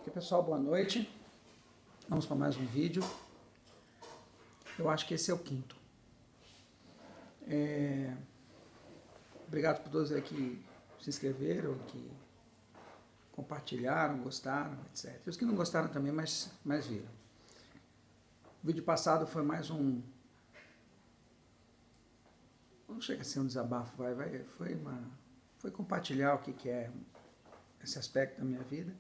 Ok, pessoal, boa noite. Vamos para mais um vídeo. Eu acho que esse é o quinto. Obrigado por todos aí que se inscreveram, que compartilharam, gostaram, etc. E os que não gostaram também, mas viram. O vídeo passado foi mais um... Não chega a ser um desabafo, foi compartilhar o que é esse aspecto da minha vida.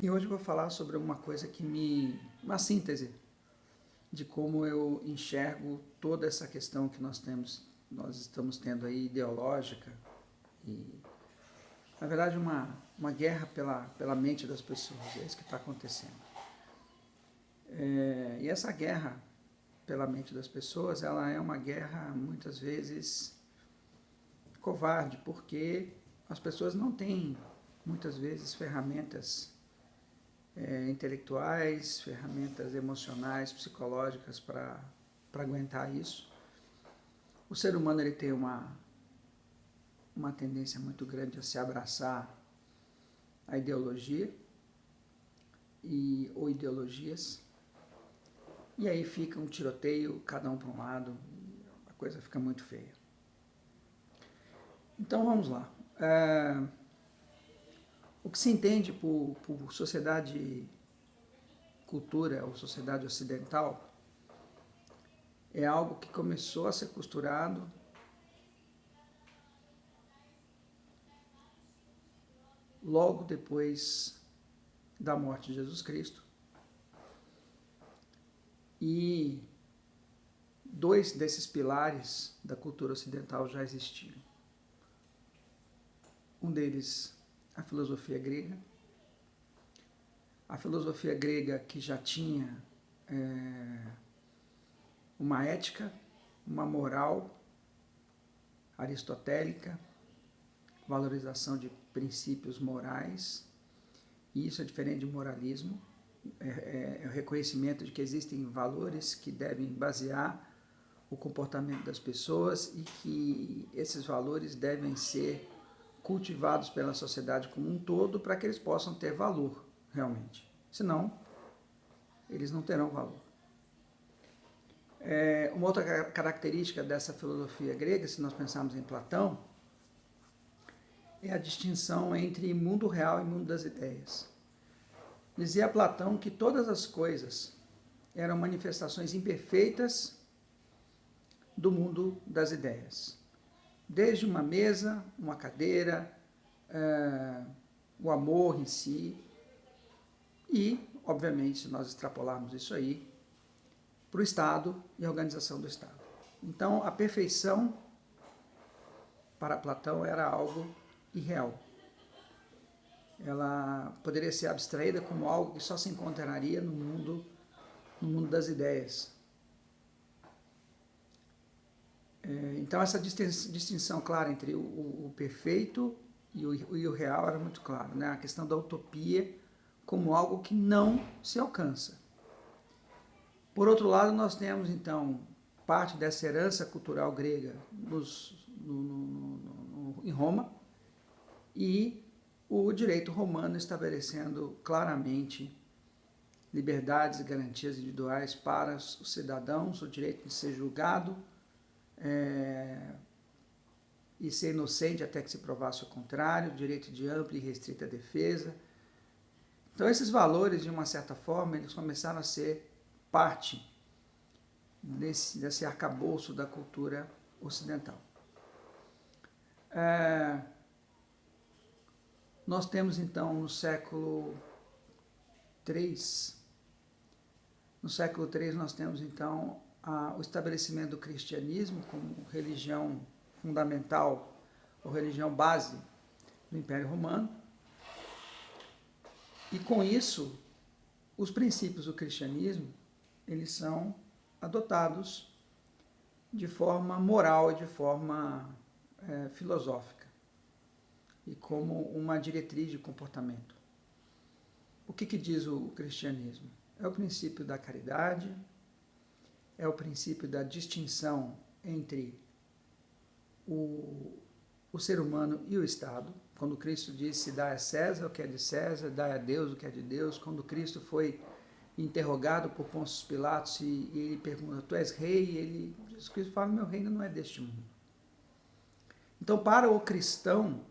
E hoje eu vou falar sobre uma coisa uma síntese de como eu enxergo toda essa questão que nós estamos tendo aí, ideológica, e, na verdade, uma guerra pela mente das pessoas, é isso que está acontecendo. E essa guerra pela mente das pessoas, ela é uma guerra, muitas vezes, covarde, porque as pessoas não têm, muitas vezes, ferramentas intelectuais, ferramentas emocionais, psicológicas para aguentar isso. O ser humano ele tem uma tendência muito grande a se abraçar a ideologia ou ideologias, e aí fica um tiroteio, cada um para um lado, e a coisa fica muito feia. Então vamos lá. O que se entende por sociedade, cultura ou sociedade ocidental é algo que começou a ser costurado logo depois da morte de Jesus Cristo, e dois desses pilares da cultura ocidental já existiam. Um deles, a filosofia grega. A filosofia grega que já tinha uma ética, uma moral aristotélica, valorização de princípios morais, e isso é diferente de moralismo, é o reconhecimento de que existem valores que devem basear o comportamento das pessoas e que esses valores devem ser cultivados pela sociedade como um todo para que eles possam ter valor realmente. Senão, eles não terão valor. Uma outra característica dessa filosofia grega, se nós pensarmos em Platão, é a distinção entre mundo real e mundo das ideias. Dizia Platão que todas as coisas eram manifestações imperfeitas do mundo das ideias. Desde uma mesa, uma cadeira, o amor em si, e, obviamente, se nós extrapolarmos isso aí, para o Estado e a organização do Estado. Então, a perfeição, para Platão, era algo irreal. Ela poderia ser abstraída como algo que só se encontraria no mundo das ideias. Então, essa distinção clara entre o perfeito e o real era muito clara, né? A questão da utopia como algo que não se alcança. Por outro lado, nós temos, então, parte dessa herança cultural grega em Roma, e o direito romano estabelecendo claramente liberdades e garantias individuais para os cidadãos, o direito de ser julgado e ser inocente até que se provasse o contrário, o direito de ampla e restrita defesa. Então, esses valores, de uma certa forma, eles começaram a ser parte desse arcabouço da cultura ocidental. Nós temos, então, no século III, nós temos, então, o estabelecimento do cristianismo como religião fundamental, ou religião base do Império Romano, e com isso, os princípios do cristianismo, eles são adotados de forma moral e de forma filosófica, e como uma diretriz de comportamento. O que diz o cristianismo? É o princípio da caridade, é o princípio da distinção entre o ser humano e o Estado, Quando Cristo disse, dai a César o que é de César, dai a Deus o que é de Deus. Quando Cristo foi interrogado por Pôncio Pilatos e ele pergunta, tu és rei? E ele, Jesus Cristo fala, meu reino não é deste mundo. Então, para o cristão,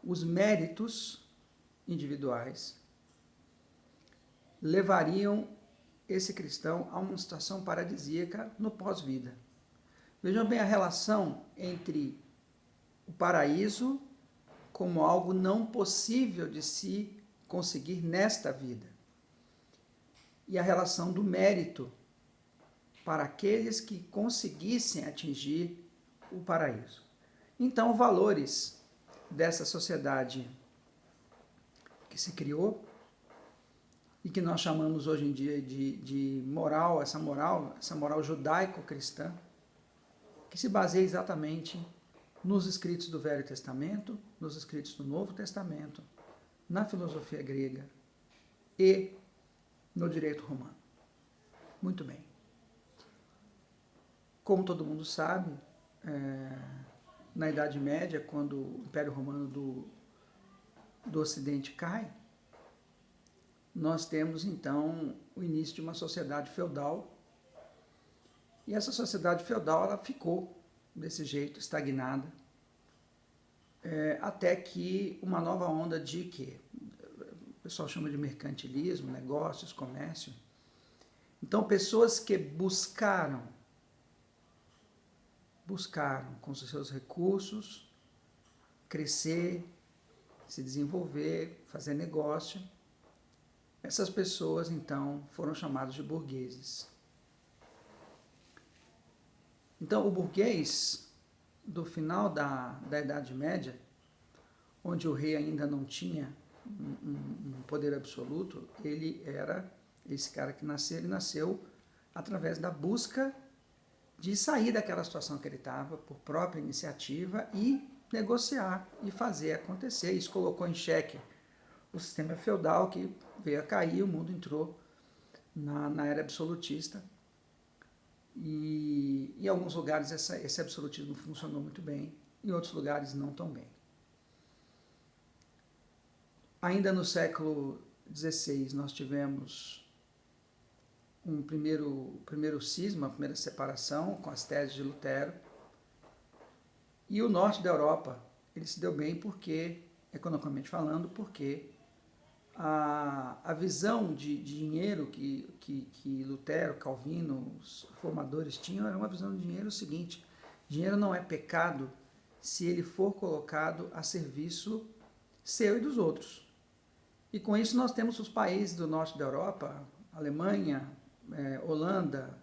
os méritos individuais levariam esse cristão a uma situação paradisíaca no pós-vida. Vejam bem a relação entre o paraíso como algo não possível de se conseguir nesta vida e a relação do mérito para aqueles que conseguissem atingir o paraíso. Então, valores dessa sociedade que se criou e que nós chamamos hoje em dia de moral, essa moral judaico-cristã, que se baseia exatamente nos escritos do Velho Testamento, nos escritos do Novo Testamento, na filosofia grega e no direito romano. Muito bem. Como todo mundo sabe, na Idade Média, quando o Império Romano do Ocidente cai, nós temos então o início de uma sociedade feudal. E essa sociedade feudal ela ficou desse jeito, estagnada, até que uma nova onda de que o pessoal chama de mercantilismo, negócios, comércio. Então, pessoas que buscaram com os seus recursos crescer, se desenvolver, fazer negócio. Essas pessoas, então, foram chamadas de burgueses. Então, o burguês do final da Idade Média, onde o rei ainda não tinha um poder absoluto, ele era esse cara que nasceu, ele nasceu através da busca de sair daquela situação que ele estava por própria iniciativa e negociar e fazer acontecer. Isso colocou em xeque o sistema feudal que veio a cair, o mundo entrou na era absolutista. E em alguns lugares esse absolutismo funcionou muito bem, em outros lugares não tão bem. Ainda no século XVI nós tivemos um primeiro cisma, a primeira separação com as teses de Lutero. E o norte da Europa ele se deu bem porque, economicamente falando, porque a visão de dinheiro que Lutero, Calvino, os formadores tinham era uma visão de dinheiro seguinte: dinheiro não é pecado se ele for colocado a serviço seu e dos outros. E com isso nós temos os países do norte da Europa, Alemanha, Holanda,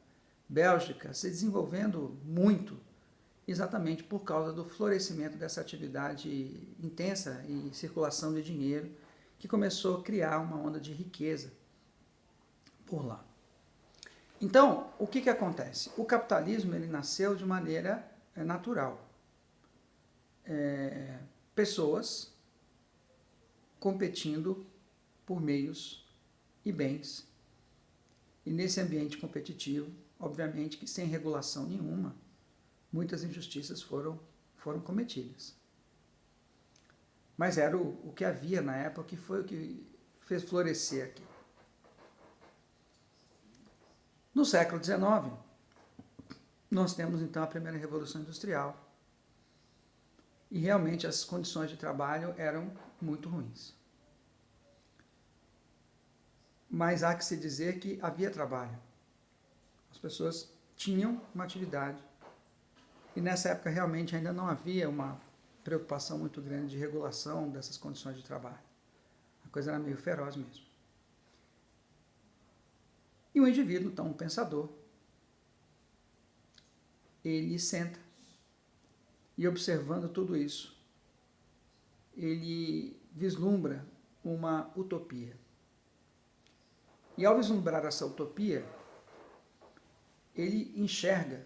Bélgica, se desenvolvendo muito, exatamente por causa do florescimento dessa atividade intensa e circulação de dinheiro, que começou a criar uma onda de riqueza por lá. Então, o que acontece? O capitalismo ele nasceu de maneira natural. Pessoas competindo por meios e bens. E nesse ambiente competitivo, obviamente que sem regulação nenhuma, muitas injustiças foram cometidas. Mas era o que havia na época, que foi o que fez florescer aqui. No século XIX, nós temos então a primeira Revolução Industrial. E realmente as condições de trabalho eram muito ruins. Mas há que se dizer que havia trabalho. As pessoas tinham uma atividade. E nessa época realmente ainda não havia uma preocupação muito grande de regulação dessas condições de trabalho. A coisa era meio feroz mesmo. E o indivíduo, então, um pensador, ele senta e, observando tudo isso, ele vislumbra uma utopia. E ao vislumbrar essa utopia, ele enxerga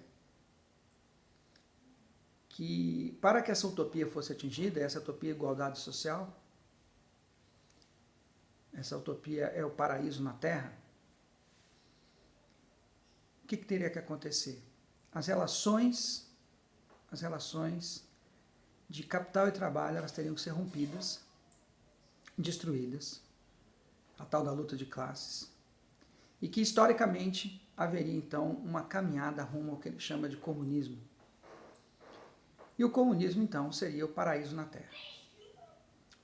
que para que essa utopia fosse atingida, essa utopia é igualdade social, essa utopia é o paraíso na Terra, o que teria que acontecer? As relações de capital e trabalho, elas teriam que ser rompidas, destruídas, a tal da luta de classes, e que historicamente haveria então uma caminhada rumo ao que ele chama de comunismo. E o comunismo então seria o paraíso na Terra.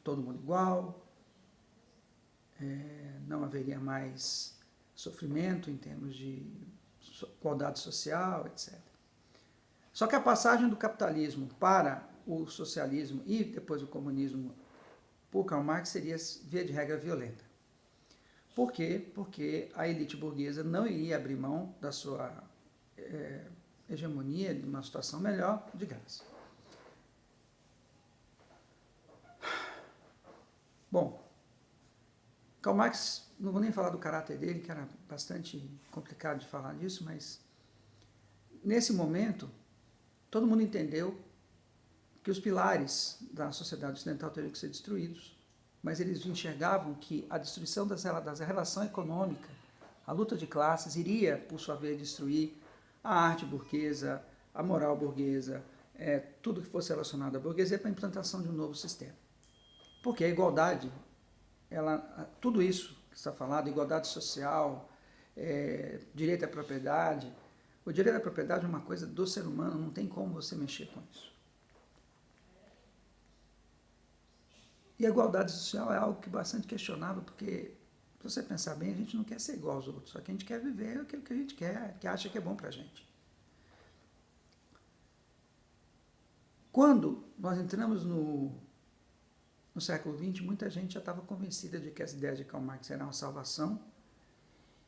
Todo mundo igual, não haveria mais sofrimento em termos de igualdade social, etc. Só que a passagem do capitalismo para o socialismo e depois o comunismo por Karl Marx seria, via de regra, violenta. Por quê? Porque a elite burguesa não iria abrir mão da sua hegemonia, de uma situação melhor, de graça. Bom, Karl Marx, não vou nem falar do caráter dele, que era bastante complicado de falar disso, mas nesse momento, todo mundo entendeu que os pilares da sociedade ocidental teriam que ser destruídos, mas eles enxergavam que a destruição da relação econômica, a luta de classes, iria, por sua vez, destruir a arte burguesa, a moral burguesa, tudo que fosse relacionado à burguesia para a implantação de um novo sistema. Porque a igualdade, tudo isso que está falado, igualdade social, direito à propriedade, o direito à propriedade é uma coisa do ser humano, não tem como você mexer com isso. E a igualdade social é algo que é bastante questionável, porque, se você pensar bem, a gente não quer ser igual aos outros, só que a gente quer viver aquilo que a gente quer, que acha que é bom para a gente. Quando nós entramos no século XX, muita gente já estava convencida de que as ideias de Karl Marx eram a salvação,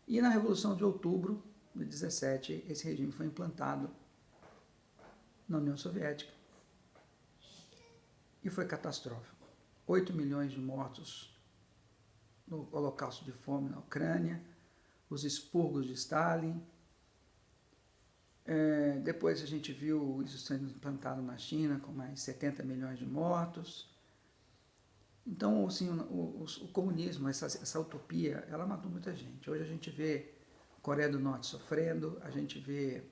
e na Revolução de Outubro de 17, esse regime foi implantado na União Soviética e foi catastrófico. 8 milhões de mortos no Holocausto de Fome na Ucrânia, os expurgos de Stalin. Depois a gente viu isso sendo implantado na China, com mais 70 milhões de mortos. Então, assim, o comunismo, essa utopia, ela matou muita gente. Hoje a gente vê a Coreia do Norte sofrendo, a gente vê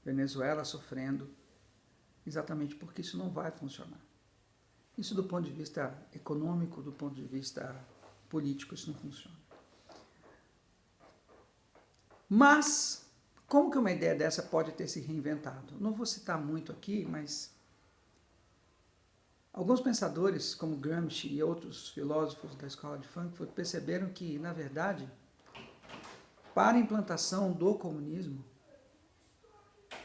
Venezuela sofrendo, exatamente porque isso não vai funcionar. Isso do ponto de vista econômico, do ponto de vista político, isso não funciona. Mas, como que uma ideia dessa pode ter se reinventado? Não vou citar muito aqui, mas alguns pensadores, como Gramsci e outros filósofos da escola de Frankfurt, perceberam que, na verdade, para a implantação do comunismo,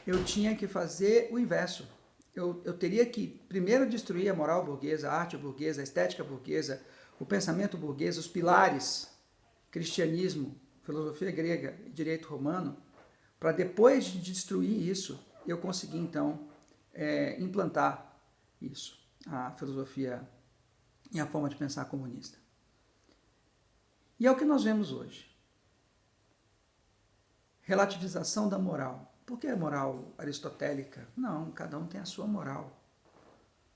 eu tinha que fazer o inverso. Eu teria que primeiro destruir a moral burguesa, a arte burguesa, a estética burguesa, o pensamento burguês, os pilares, cristianismo, filosofia grega e direito romano, para depois de destruir isso, eu conseguir então implantar isso, a filosofia e a forma de pensar comunista. E é o que nós vemos hoje. Relativização da moral. Por que a moral aristotélica? Não, cada um tem a sua moral.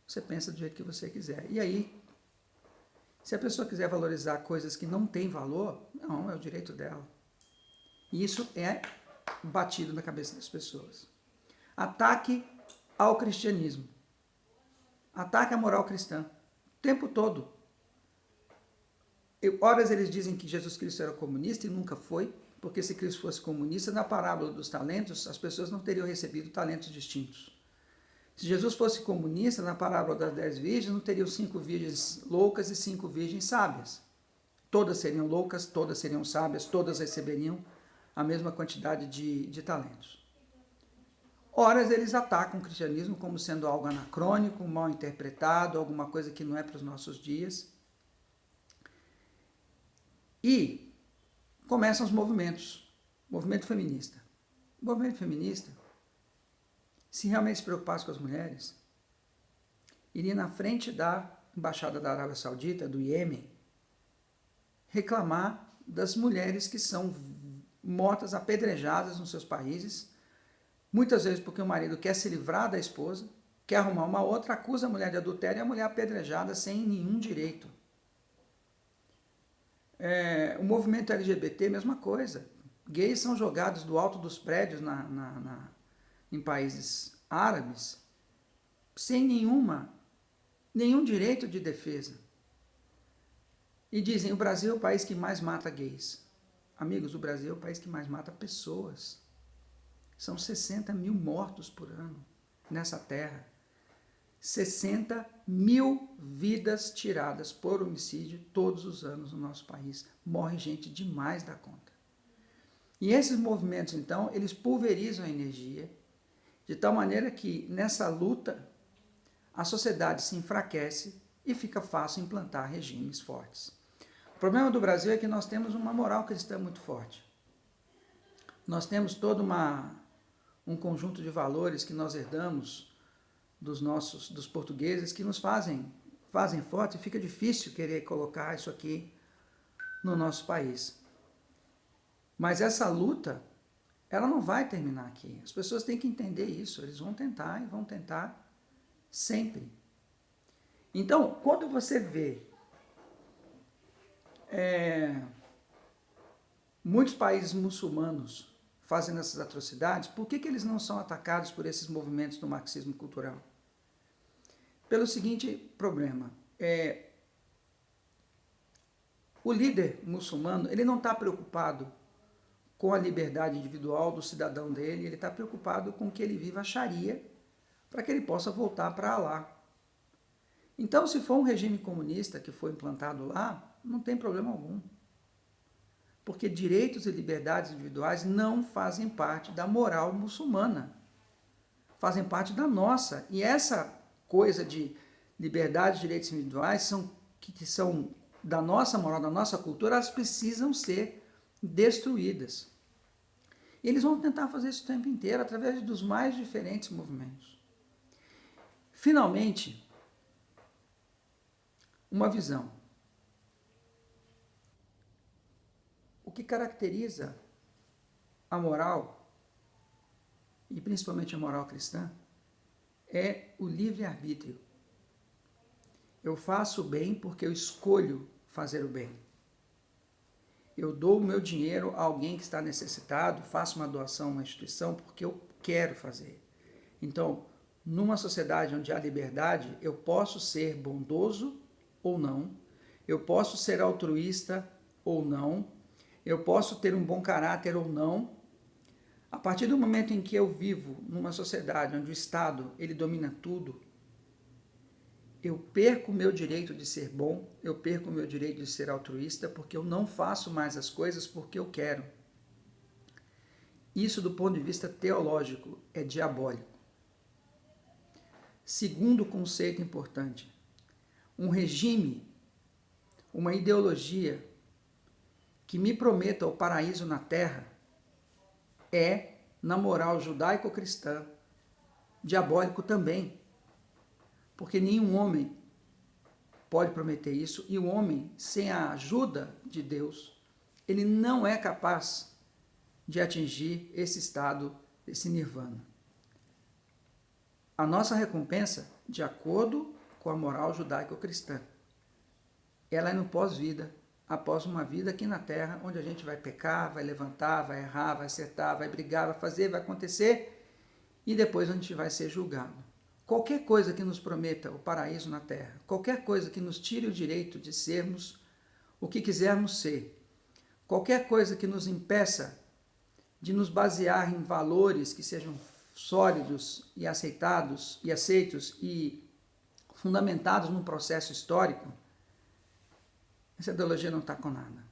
Você pensa do jeito que você quiser. E aí, se a pessoa quiser valorizar coisas que não têm valor, não, é o direito dela. E isso é batido na cabeça das pessoas. Ataque ao cristianismo. Ataque à moral cristã. O tempo todo. Horas eles dizem que Jesus Cristo era comunista e nunca foi, porque se Cristo fosse comunista, na parábola dos talentos, as pessoas não teriam recebido talentos distintos. Se Jesus fosse comunista, na parábola das 10 virgens, não teriam 5 virgens loucas e 5 virgens sábias. Todas seriam loucas, todas seriam sábias, todas receberiam a mesma quantidade de talentos. Horas eles atacam o cristianismo como sendo algo anacrônico, mal interpretado, alguma coisa que não é para os nossos dias. E começam os movimentos. Movimento feminista. O movimento feminista, se realmente se preocupasse com as mulheres, iria na frente da Embaixada da Arábia Saudita, do Iêmen, reclamar das mulheres que são mortas, apedrejadas nos seus países, muitas vezes porque o marido quer se livrar da esposa, quer arrumar uma outra, acusa a mulher de adultério e a mulher apedrejada sem nenhum direito. O movimento LGBT, mesma coisa. Gays são jogados do alto dos prédios em países árabes sem nenhum direito de defesa. E dizem, o Brasil é o país que mais mata gays. Amigos, o Brasil é o país que mais mata pessoas. São 60 mil mortos por ano nessa terra. 60 mil vidas tiradas por homicídio todos os anos no nosso país. Morre gente demais da conta. E esses movimentos, então, eles pulverizam a energia, de tal maneira que, nessa luta, a sociedade se enfraquece e fica fácil implantar regimes fortes. O problema do Brasil é que nós temos uma moral cristã muito forte. Nós temos todo um conjunto de valores que nós herdamos dos portugueses, que nos fazem forte, e fica difícil querer colocar isso aqui no nosso país. Mas essa luta, ela não vai terminar aqui. As pessoas têm que entender isso. Eles vão tentar e vão tentar sempre. Então, quando você vê muitos países muçulmanos fazendo essas atrocidades, por que eles não são atacados por esses movimentos do marxismo cultural? Pelo seguinte problema, o líder muçulmano, ele não está preocupado com a liberdade individual do cidadão dele, ele está preocupado com que ele viva a Sharia, para que ele possa voltar para Alá. Então, se for um regime comunista que foi implantado lá, não tem problema algum. Porque direitos e liberdades individuais não fazem parte da moral muçulmana. Fazem parte da nossa. E essa coisa de liberdade e direitos individuais que são da nossa moral, da nossa cultura, elas precisam ser destruídas. E eles vão tentar fazer isso o tempo inteiro, através dos mais diferentes movimentos. Finalmente, uma visão. O que caracteriza a moral, e principalmente a moral cristã, é o livre-arbítrio. Eu faço o bem porque eu escolho fazer o bem. Eu dou o meu dinheiro a alguém que está necessitado, faço uma doação a uma instituição porque eu quero fazer. Então, numa sociedade onde há liberdade, eu posso ser bondoso ou não, eu posso ser altruísta ou não, eu posso ter um bom caráter ou não. A partir do momento em que eu vivo numa sociedade onde o Estado ele domina tudo, eu perco o meu direito de ser bom, eu perco o meu direito de ser altruísta, porque eu não faço mais as coisas porque eu quero. Isso, do ponto de vista teológico, é diabólico. Segundo conceito importante, um regime, uma ideologia que me prometa o paraíso na terra é, na moral judaico-cristã, diabólico também. Porque nenhum homem pode prometer isso, e o homem, sem a ajuda de Deus, ele não é capaz de atingir esse estado, esse nirvana. A nossa recompensa, de acordo com a moral judaico-cristã, ela é no pós-vida, após uma vida aqui na Terra, onde a gente vai pecar, vai levantar, vai errar, vai acertar, vai brigar, vai fazer, vai acontecer, e depois a gente vai ser julgado. Qualquer coisa que nos prometa o paraíso na Terra, qualquer coisa que nos tire o direito de sermos o que quisermos ser, qualquer coisa que nos impeça de nos basear em valores que sejam sólidos e aceitados e aceitos e fundamentados num processo histórico, essa ideologia não está com nada.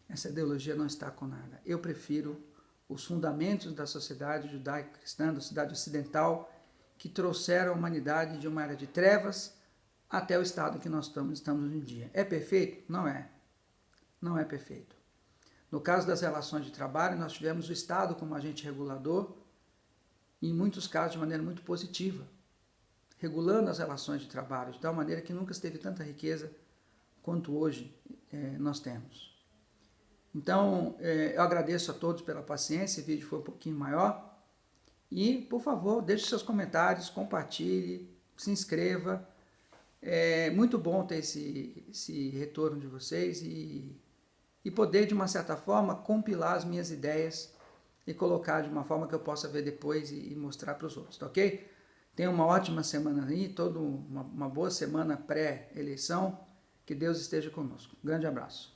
Essa ideologia não está com nada. Eu prefiro os fundamentos da sociedade judaico-cristã, da sociedade ocidental, que trouxeram a humanidade de uma era de trevas até o estado que nós estamos hoje em dia. É perfeito? Não é. Não é perfeito. No caso das relações de trabalho, nós tivemos o Estado como agente regulador, e em muitos casos de maneira muito positiva, regulando as relações de trabalho, de tal maneira que nunca se teve tanta riqueza quanto hoje nós temos. Então, eu agradeço a todos pela paciência, esse vídeo foi um pouquinho maior, e, por favor, deixe seus comentários, compartilhe, se inscreva. É muito bom ter esse retorno de vocês e poder, de uma certa forma, compilar as minhas ideias e colocar de uma forma que eu possa ver depois e mostrar para os outros, tá ok? Tenha uma ótima semana aí, uma boa semana pré-eleição, que Deus esteja conosco. Grande abraço.